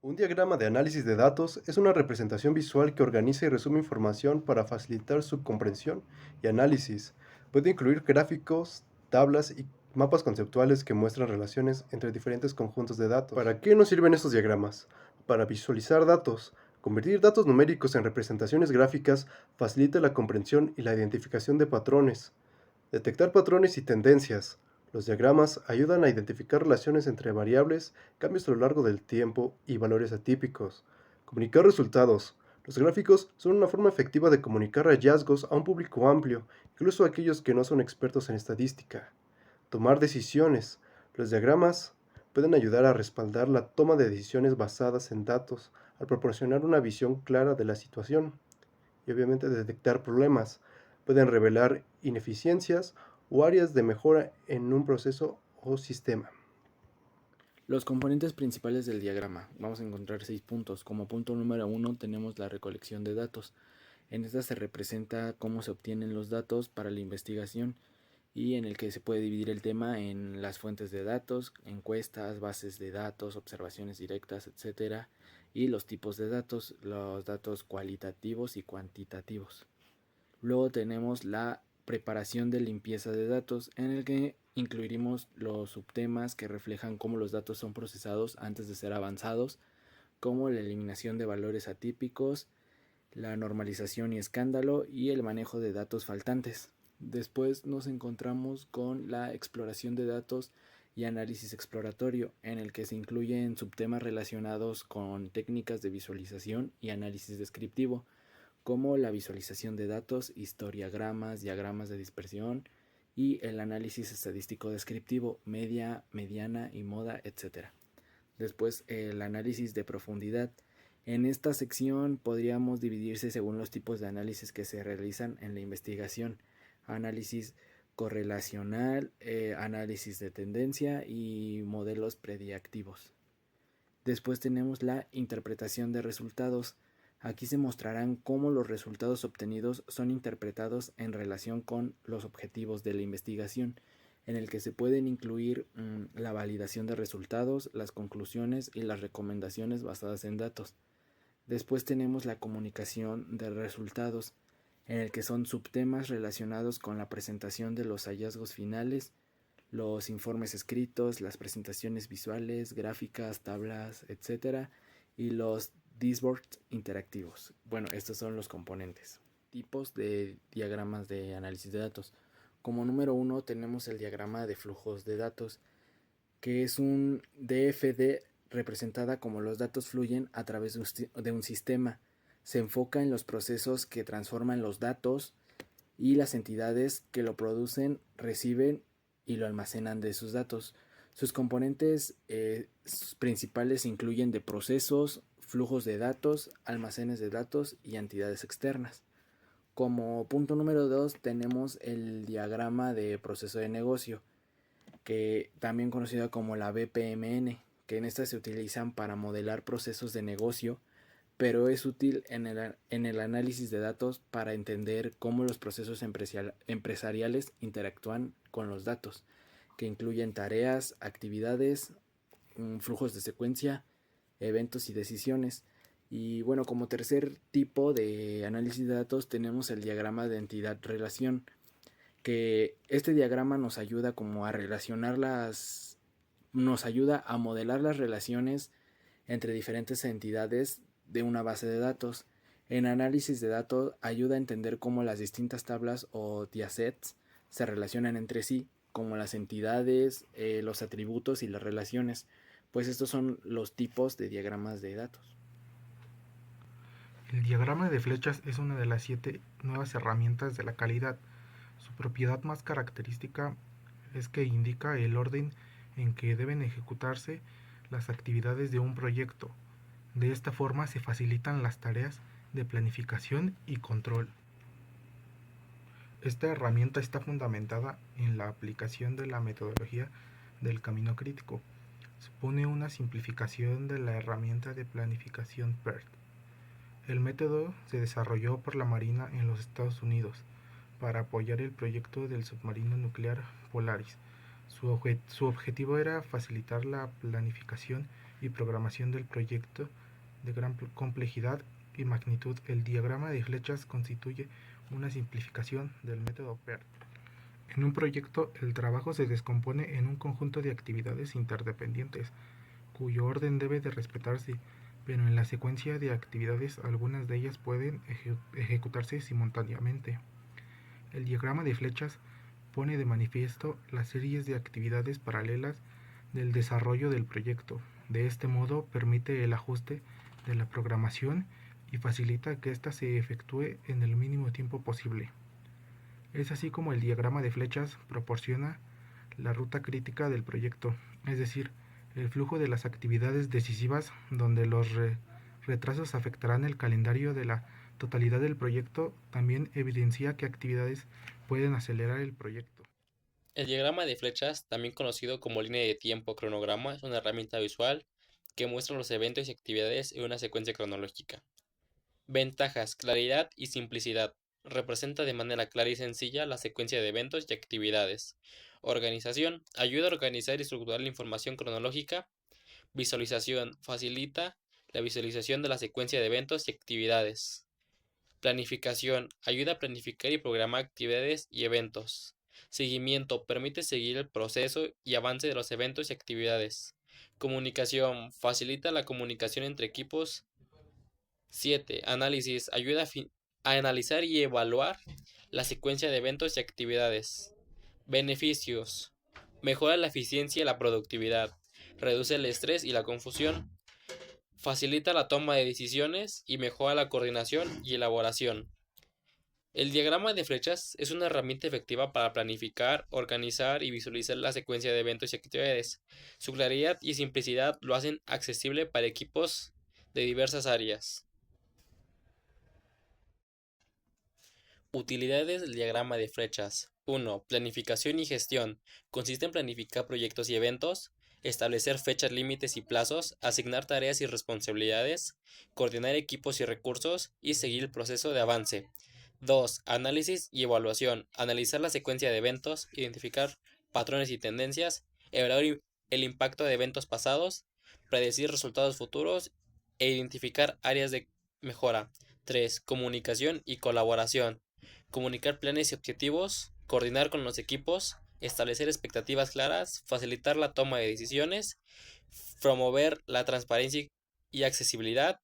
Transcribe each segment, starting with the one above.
Un diagrama de análisis de datos es una representación visual que organiza y resume información para facilitar su comprensión y análisis. Puede incluir gráficos, tablas y mapas conceptuales que muestran relaciones entre diferentes conjuntos de datos. ¿Para qué nos sirven estos diagramas? Para visualizar datos. Convertir datos numéricos en representaciones gráficas facilita la comprensión y la identificación de patrones. Detectar patrones y tendencias. Los diagramas ayudan a identificar relaciones entre variables, cambios a lo largo del tiempo y valores atípicos. Comunicar resultados. Los gráficos son una forma efectiva de comunicar hallazgos a un público amplio, incluso a aquellos que no son expertos en estadística. Tomar decisiones. Los diagramas pueden ayudar a respaldar la toma de decisiones basadas en datos, al proporcionar una visión clara de la situación y obviamente detectar problemas. Pueden revelar ineficiencias o áreas de mejora en un proceso o sistema. Los componentes principales del diagrama. Vamos a encontrar 6 puntos. Como punto número 1 tenemos la recolección de datos. En esta se representa cómo se obtienen los datos para la investigación y en el que se puede dividir el tema en las fuentes de datos, encuestas, bases de datos, observaciones directas, etcétera, y los tipos de datos, los datos cualitativos y cuantitativos. Luego tenemos la preparación de limpieza de datos, en el que incluiremos los subtemas que reflejan cómo los datos son procesados antes de ser avanzados, como la eliminación de valores atípicos, la normalización y escándalo y el manejo de datos faltantes. Después nos encontramos con la exploración de datos y análisis exploratorio, en el que se incluyen subtemas relacionados con técnicas de visualización y análisis descriptivo, como la visualización de datos, historiagramas, diagramas de dispersión y el análisis estadístico descriptivo, media, mediana y moda, etc. Después el análisis de profundidad. En esta sección podríamos dividirse según los tipos de análisis que se realizan en la investigación. Análisis correlacional, análisis de tendencia y modelos prediactivos. Después tenemos la interpretación de resultados. Aquí se mostrarán cómo los resultados obtenidos son interpretados en relación con los objetivos de la investigación, en el que se pueden incluir la validación de resultados, las conclusiones y las recomendaciones basadas en datos. Después tenemos la comunicación de resultados, en el que son subtemas relacionados con la presentación de los hallazgos finales, los informes escritos, las presentaciones visuales, gráficas, tablas, etcétera, y los dashboards interactivos. Bueno, estos son los componentes. Tipos de diagramas de análisis de datos. Como número uno tenemos el diagrama de flujos de datos, que es un DFD representada como los datos fluyen a través de un sistema. Se enfoca en los procesos que transforman los datos y las entidades que lo producen, reciben y lo almacenan de sus datos. Sus componentes principales incluyen de procesos, flujos de datos, almacenes de datos y entidades externas. Como punto número 2 tenemos el diagrama de proceso de negocio, que también conocido como la BPMN, que en esta se utilizan para modelar procesos de negocio, pero es útil en el análisis de datos para entender cómo los procesos empresariales interactúan con los datos, que incluyen tareas, actividades, flujos de secuencia, eventos y decisiones. Y bueno, como tercer tipo de análisis de datos tenemos el diagrama de entidad-relación, que este diagrama nos ayuda como a relacionar nos ayuda a modelar las relaciones entre diferentes entidades de una base de datos. En análisis de datos ayuda a entender cómo las distintas tablas o datasets se relacionan entre sí, como las entidades, los atributos y las relaciones, pues estos son los tipos de diagramas de datos. El diagrama de flechas es una de las 7 nuevas herramientas de la calidad. Su propiedad más característica es que indica el orden en que deben ejecutarse las actividades de un proyecto. De esta forma se facilitan las tareas de planificación y control. Esta herramienta está fundamentada en la aplicación de la metodología del camino crítico. Supone una simplificación de la herramienta de planificación PERT. El método se desarrolló por la Marina en los Estados Unidos para apoyar el proyecto del submarino nuclear Polaris. Su objetivo era facilitar la planificación y programación del proyecto de gran complejidad y magnitud. El diagrama de flechas constituye una simplificación del método PERT. En un proyecto, el trabajo se descompone en un conjunto de actividades interdependientes, cuyo orden debe de respetarse, pero en la secuencia de actividades algunas de ellas pueden ejecutarse simultáneamente. El diagrama de flechas pone de manifiesto las series de actividades paralelas del desarrollo del proyecto. De este modo permite el ajuste de la programación y facilita que ésta se efectúe en el mínimo tiempo posible. Es así como el diagrama de flechas proporciona la ruta crítica del proyecto, es decir, el flujo de las actividades decisivas donde los retrasos afectarán el calendario de la totalidad del proyecto. También evidencia qué actividades pueden acelerar el proyecto. El diagrama de flechas, también conocido como línea de tiempo o cronograma, es una herramienta visual que muestra los eventos y actividades en una secuencia cronológica. Ventajas: claridad y simplicidad. Representa de manera clara y sencilla la secuencia de eventos y actividades. Organización: ayuda a organizar y estructurar la información cronológica. Visualización: facilita la visualización de la secuencia de eventos y actividades. Planificación: ayuda a planificar y programar actividades y eventos. Seguimiento: permite seguir el proceso y avance de los eventos y actividades. Comunicación: facilita la comunicación entre equipos. 7. Análisis: ayuda a analizar y evaluar la secuencia de eventos y actividades. Beneficios: mejora la eficiencia y la productividad, reduce el estrés y la confusión, facilita la toma de decisiones y mejora la coordinación y elaboración. El diagrama de flechas es una herramienta efectiva para planificar, organizar y visualizar la secuencia de eventos y actividades. Su claridad y simplicidad lo hacen accesible para equipos de diversas áreas. Utilidades del diagrama de flechas. 1. Planificación y gestión. Consiste en planificar proyectos y eventos, establecer fechas límites y plazos, asignar tareas y responsabilidades, coordinar equipos y recursos y seguir el proceso de avance. 2. Análisis y evaluación. Analizar la secuencia de eventos, identificar patrones y tendencias, evaluar el impacto de eventos pasados, predecir resultados futuros e identificar áreas de mejora. 3. Comunicación y colaboración. Comunicar planes y objetivos, coordinar con los equipos, establecer expectativas claras, facilitar la toma de decisiones, promover la transparencia y accesibilidad.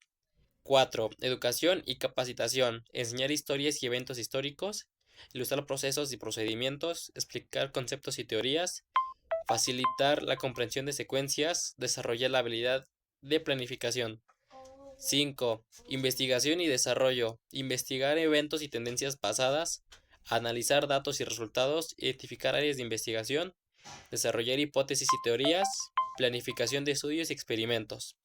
4. Educación y capacitación. Enseñar historias y eventos históricos, ilustrar procesos y procedimientos, explicar conceptos y teorías, facilitar la comprensión de secuencias, desarrollar la habilidad de planificación. 5. Investigación y desarrollo. Investigar eventos y tendencias pasadas, analizar datos y resultados, identificar áreas de investigación, desarrollar hipótesis y teorías, planificación de estudios y experimentos.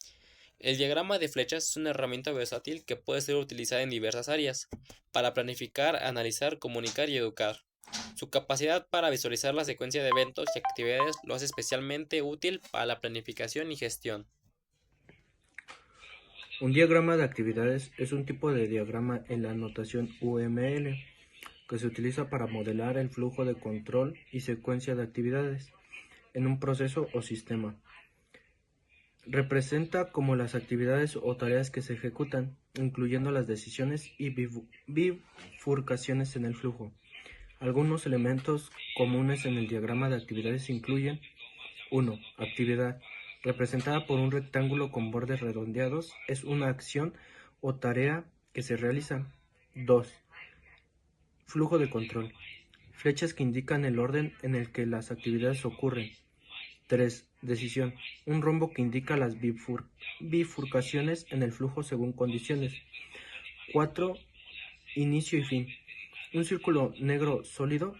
El diagrama de flechas es una herramienta versátil que puede ser utilizada en diversas áreas, para planificar, analizar, comunicar y educar. Su capacidad para visualizar la secuencia de eventos y actividades lo hace especialmente útil para la planificación y gestión. Un diagrama de actividades es un tipo de diagrama en la notación UML que se utiliza para modelar el flujo de control y secuencia de actividades en un proceso o sistema. Representa como las actividades o tareas que se ejecutan, incluyendo las decisiones y bifurcaciones en el flujo. Algunos elementos comunes en el diagrama de actividades incluyen: 1. Actividad, representada por un rectángulo con bordes redondeados, es una acción o tarea que se realiza. 2. Flujo de control, flechas que indican el orden en el que las actividades ocurren. 3. Decisión, un rombo que indica las bifurcaciones en el flujo según condiciones. 4. Inicio y fin, un círculo negro sólido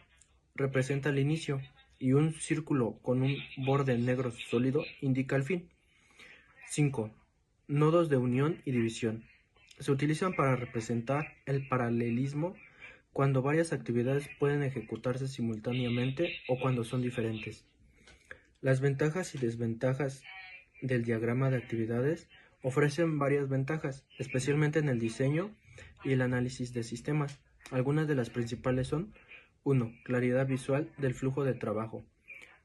representa el inicio y un círculo con un borde negro sólido indica el fin. 5. Nodos de unión y división. Se utilizan para representar el paralelismo cuando varias actividades pueden ejecutarse simultáneamente o cuando son diferentes. Las ventajas y desventajas del diagrama de actividades ofrecen varias ventajas, especialmente en el diseño y el análisis de sistemas. Algunas de las principales son: 1. Claridad visual del flujo de trabajo.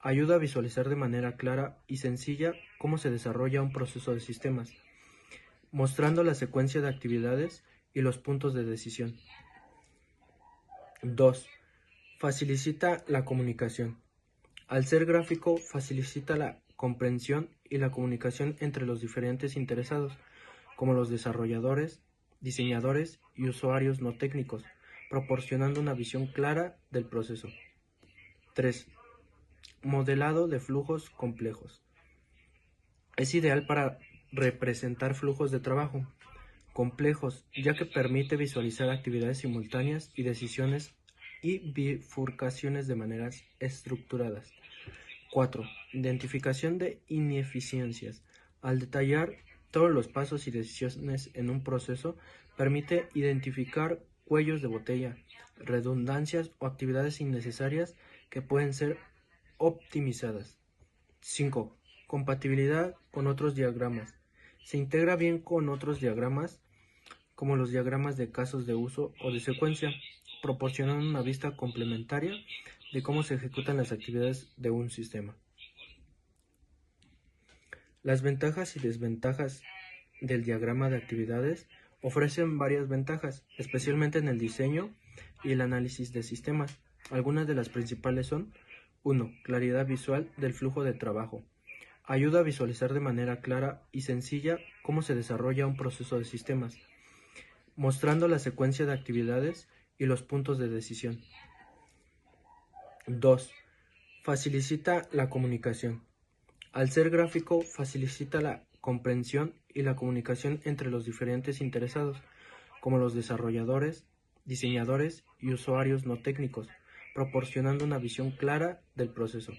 Ayuda a visualizar de manera clara y sencilla cómo se desarrolla un proceso de sistemas, mostrando la secuencia de actividades y los puntos de decisión. 2. Facilita la comunicación. Al ser gráfico, facilita la comprensión y la comunicación entre los diferentes interesados, como los desarrolladores, diseñadores y usuarios no técnicos, proporcionando una visión clara del proceso. 3. Modelado de flujos complejos. Es ideal para representar flujos de trabajo complejos, ya que permite visualizar actividades simultáneas y decisiones y bifurcaciones de maneras estructuradas. 4. Identificación de ineficiencias. Al detallar todos los pasos y decisiones en un proceso, permite identificar cuellos de botella, redundancias o actividades innecesarias que pueden ser optimizadas. 5. Compatibilidad con otros diagramas. Se integra bien con otros diagramas, como los diagramas de casos de uso o de secuencia, proporcionando una vista complementaria de cómo se ejecutan las actividades de un sistema. Las ventajas y desventajas del diagrama de actividades ofrecen varias ventajas, especialmente en el diseño y el análisis de sistemas. Algunas de las principales son: 1. Claridad visual del flujo de trabajo. Ayuda a visualizar de manera clara y sencilla cómo se desarrolla un proceso de sistemas, mostrando la secuencia de actividades y los puntos de decisión. 2. Facilita la comunicación. Al ser gráfico, facilita la comprensión y la comunicación entre los diferentes interesados, como los desarrolladores, diseñadores y usuarios no técnicos, proporcionando una visión clara del proceso.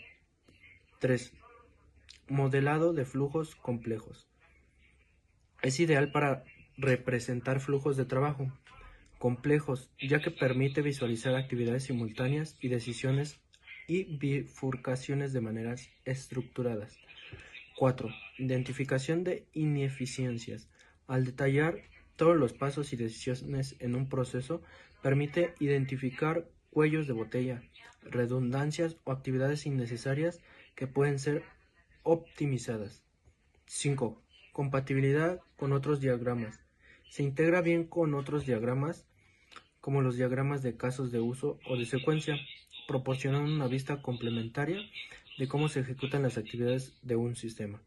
3. Modelado de flujos complejos. Es ideal para representar flujos de trabajo complejos, ya que permite visualizar actividades simultáneas y decisiones y bifurcaciones de maneras estructuradas. 4. Identificación de ineficiencias. Al detallar todos los pasos y decisiones en un proceso, permite identificar cuellos de botella, redundancias o actividades innecesarias que pueden ser optimizadas. 5. Compatibilidad con otros diagramas. Se integra bien con otros diagramas, como los diagramas de casos de uso o de secuencia, proporcionando una vista complementaria de cómo se ejecutan las actividades de un sistema.